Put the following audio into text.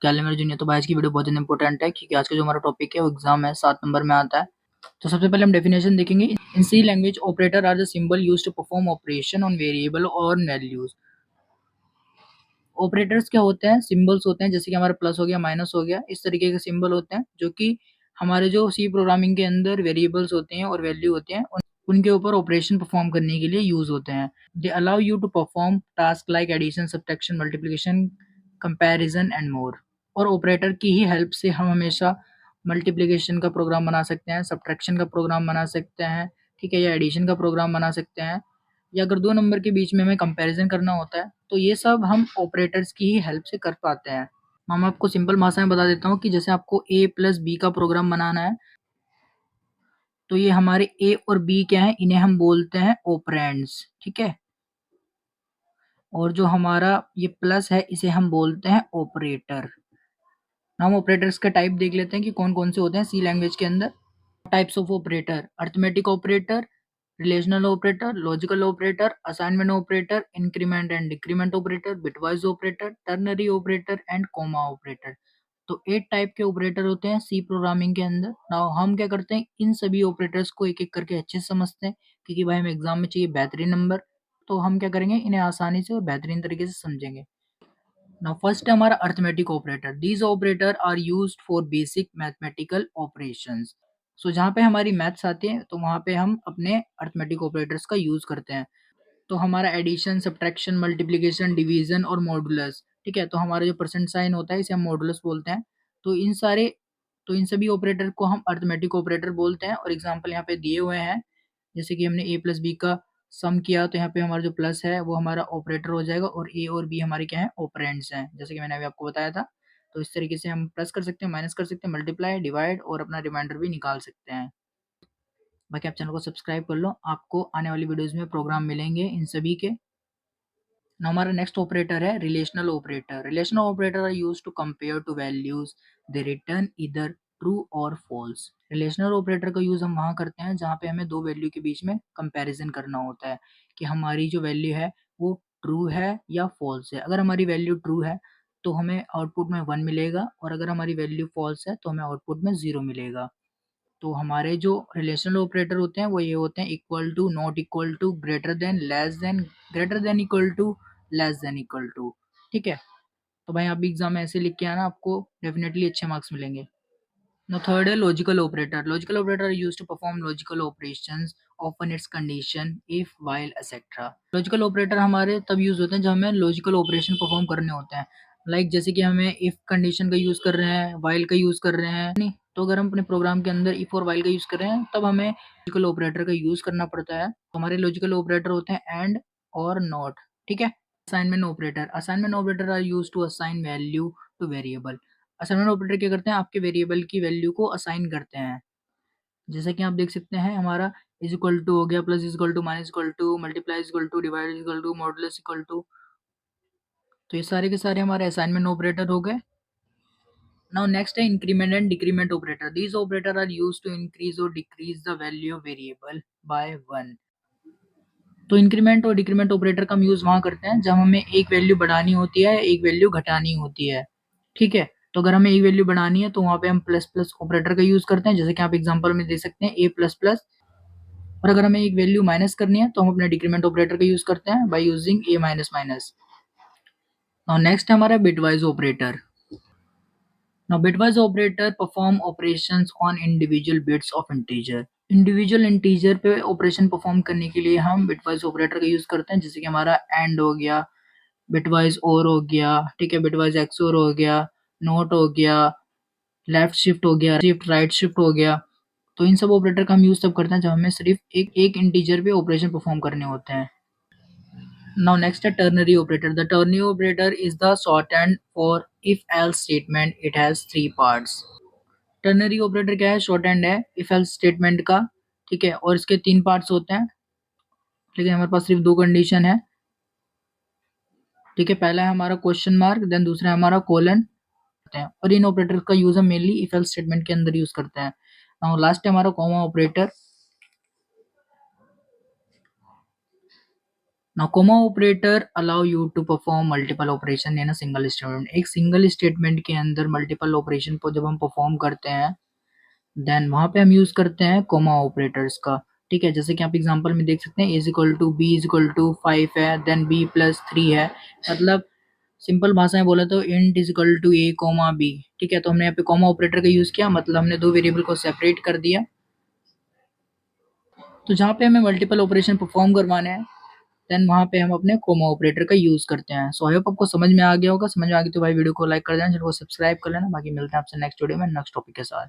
क्या हाल है मेरे जूनियर। तो भाई आज की वीडियो बहुत ज़्यादा इंपॉर्टेंट है क्योंकि आज का जो हमारा टॉपिक है वो एग्जाम है 7 नंबर में आता है। तो सबसे पहले हम डेफिनेशन देखेंगे। In C language operator are the symbol used to perform operation on variable और वैल्यूज। ऑपरेटर्स क्या होते हैं? सिंबल्स होते हैं, जैसे कि हमारा प्लस हो गया, माइनस हो गया, इस तरीके के सिंबल होते हैं जो कि हमारे जो सी प्रोग्रामिंग के अंदर वेरिएबल्स होते हैं और वैल्यू होते हैं उनके ऊपर ऑपरेशन परफॉर्म करने के लिए यूज होते हैं। They allow you to perform task like addition, subtraction, multiplication, comparison and more. और ऑपरेटर की ही हेल्प से हम हमेशा मल्टीप्लिकेशन का प्रोग्राम बना सकते हैं, सब्ट्रैक्शन का प्रोग्राम बना सकते हैं, ठीक है, या एडिशन का प्रोग्राम बना सकते हैं, या अगर दो नंबर के बीच में हमें कंपैरिजन करना होता है तो ये सब हम ऑपरेटर्स की ही हेल्प से कर पाते हैं। मैं आपको सिंपल भाषा में बता देता हूँ कि जैसे आपको ए प्लस बी का प्रोग्राम बनाना है तो ये हमारे ए और बी क्या है, इन्हें हम बोलते हैं ऑपरेंड्स, ठीक है। और जो हमारा ये प्लस है इसे हम बोलते हैं ऑपरेटर। हम ऑपरेटर्स का टाइप देख लेते हैं कि कौन कौन से होते हैं सी लैंग्वेज के अंदर। Types of operator: arithmetic operator, relational operator, logical operator, assignment operator, increment and decrement operator, bitwise operator, ternary operator and comma operator. तो 8 टाइप के ऑपरेटर होते हैं सी प्रोग्रामिंग के अंदर। नाउ हम क्या करते हैं, इन सभी ऑपरेटर्स को एक एक करके अच्छे से समझते हैं क्योंकि भाई हमें एग्जाम में चाहिए बेहतरीन नंबर। तो हम क्या करेंगे, इन्हें आसानी से और बेहतरीन तरीके से समझेंगे। नाउ फर्स्ट है हमारा arithmetic operator. These operator are used for basic mathematical operations. So जहाँ पे हमारी मैथ्स आती है तो वहाँ पे हम अपने अरिथमेटिक ऑपरेटर्स का यूज करते हैं। तो हमारा एडिशन, सब्ट्रैक्शन, मल्टीप्लिकेशन, डिवीजन और मॉडुलस, ठीक है, तो हमारा जो परसेंट साइन होता है इसे हम मॉडुलस बोलते हैं। तो इन सभी ऑपरेटर को हम अरिथमेटिक ऑपरेटर बोलते हैं। और एग्जांपल यहाँ पे दिए हुए हैं, जैसे कि हमने ए प्लस बी का सम किया तो यहाँ पे हमारा जो प्लस है वो हमारा ऑपरेटर हो जाएगा और ए और बी हमारे क्या है, ऑपरेंड्स हैं, जैसे कि मैंने अभी आपको बताया था। तो इस तरीके से हम प्लस कर सकते हैं, माइनस कर सकते हैं, मल्टीप्लाई, डिवाइड और अपना रिमाइंडर भी निकाल सकते हैं। बाकी आप चैनल को सब्सक्राइब कर लो, आपको आने वाली वीडियोस में प्रोग्राम मिलेंगे इन सभी के। ना हमारा नेक्स्ट ऑपरेटर है relational operator. Relational operator are used to compare two values, they return either true और फॉल्स। रिलेशनल ऑपरेटर का यूज हम वहाँ करते हैं जहाँ पे हमें दो वैल्यू के बीच में कंपैरिजन करना होता है कि हमारी जो वैल्यू है वो ट्रू है या फॉल्स है। अगर हमारी वैल्यू ट्रू है तो हमें आउटपुट में 1 मिलेगा और अगर हमारी वैल्यू फॉल्स है तो हमें आउटपुट में 0 मिलेगा। तो हमारे जो रिलेशनल ऑपरेटर होते हैं वो ये होते हैं: equal to, not equal to, greater than, less than, greater than equal to, less than equal to, ठीक है। तो भाई आप भी एग्जाम में ऐसे लिख के आना, आपको डेफिनेटली अच्छे मार्क्स मिलेंगे। Now थर्ड है logical operator. Logical operator used to perform logical operations, often it's condition, if, while etcetera. Logical operator हमारे तब यूज होते हैं जब हमें लॉजिकल ऑपरेशन परफॉर्म करने होते हैं। जैसे कि हमें इफ कंडीशन का यूज कर रहे हैं, व्हाइल का यूज कर रहे हैं, नहीं तो अगर हम अपने प्रोग्राम के अंदर इफ और व्हाइल का यूज कर रहे हैं तब हमें लॉजिकल ऑपरेटर का यूज करना पड़ता है। तो हमारे लॉजिकल ऑपरेटर होते हैं एंड और नॉट, ठीक है। Assignment operator. Assignment operator are use to assign value to variable. Assignment operator क्या करते हैं, आपके वेरिएबल की वैल्यू को असाइन करते हैं। जैसे कि आप देख सकते हैं हमारा इज इक्वल टू हो गया, plus is equal to, minus equal to, multiply is equal to, divide is equal to, modulus equal to. तो ये सारे के सारे हमारे असाइनमेंट ऑपरेटर हो गए। नाउ नेक्स्ट है increment and decrement operator. These operator are used to increase और decrease the value of variable by 1। तो इंक्रीमेंट और डिक्रीमेंट ऑपरेटर का हम यूज वहां करते हैं जब हमें एक वैल्यू बढ़ानी होती है, एक वैल्यू घटानी होती है, ठीक है। तो अगर हमें एक वैल्यू बढ़ानी है तो वहां पे हम प्लस प्लस ऑपरेटर का यूज करते हैं, जैसे कि आप एग्जांपल में दे सकते हैं ए प्लस प्लस। और अगर हमें एक वैल्यू माइनस करनी है तो हम अपने डिक्रीमेंट ऑपरेटर का यूज करते हैं by using A minus minus. Now next है हमारा bitwise operator. Now bitwise operator perform operations on individual bits of integer. Individual integer पे ऑपरेशन परफॉर्म करने के लिए हम बिटवाइज ऑपरेटर का यूज करते हैं, जैसे कि हमारा एंड हो गया, बिटवाइज और हो गया, ठीक है, बिटवाइज एक्सओर हो गया, नोट हो गया, लेफ्ट शिफ्ट हो गया, शिफ्ट राइट शिफ्ट हो गया। तो इन सब ऑपरेटर का हम यूज तब करते हैं जब हमें सिर्फ एक एक इंटीजर पे ऑपरेशन परफॉर्म करने होते हैं। नाउ नेक्स्ट है ternary operator. The ternary operator is the shorthand for if else statement. It has 3 parts. Ternary operator क्या है, शॉर्टहैंड है इफ एल्स स्टेटमेंट का, ठीक है, और इसके 3 पार्ट्स होते हैं, लेकिन हमारे पास सिर्फ 2 कंडीशन है, ठीक है। पहला है हमारा क्वेश्चन मार्क, देन दूसरा है हमारा कोलन, और इन ऑपरेटर का यूज हम मेनली इफ एल्स स्टेटमेंट के अंदर यूज करते हैं। नाउ लास्ट है हमारा comma operator. Now comma operator allow you to perform multiple operation in a single statement. एक सिंगल स्टेटमेंट के अंदर मल्टीपल ऑपरेशन को जब हम परफॉर्म करते हैं देन वहां पे हम यूज करते हैं कॉमा ऑपरेटर्स का। ठीक है, जैसे कि आप एग्जांपल में देख सकते हैं a is equal to b is equal to 5 है, देन b प्लस 3 है। मतलब सिंपल भाषा में बोले तो int is equal to a comma b। ठीक है, तो हमने यहाँ पे कॉमा ऑपरेटर का यूज किया, मतलब हमने दो वेरिएबल को सेपरेट कर दिया। तो जहाँ पे हमें मल्टीपल ऑपरेशन परफॉर्म करवाने हैं देन वहाँ पे हम अपने कॉमा ऑपरेटर का यूज करते हैं। सो आई होप आपको समझ में आ गया होगा। समझ में आ गया तो भाई वीडियो को लाइक कर देना, चैनल को सब्सक्राइब कर लेना। बाकी मिलते हैं आपसे नेक्स्ट वीडियो में नेक्स्ट टॉपिक के साथ।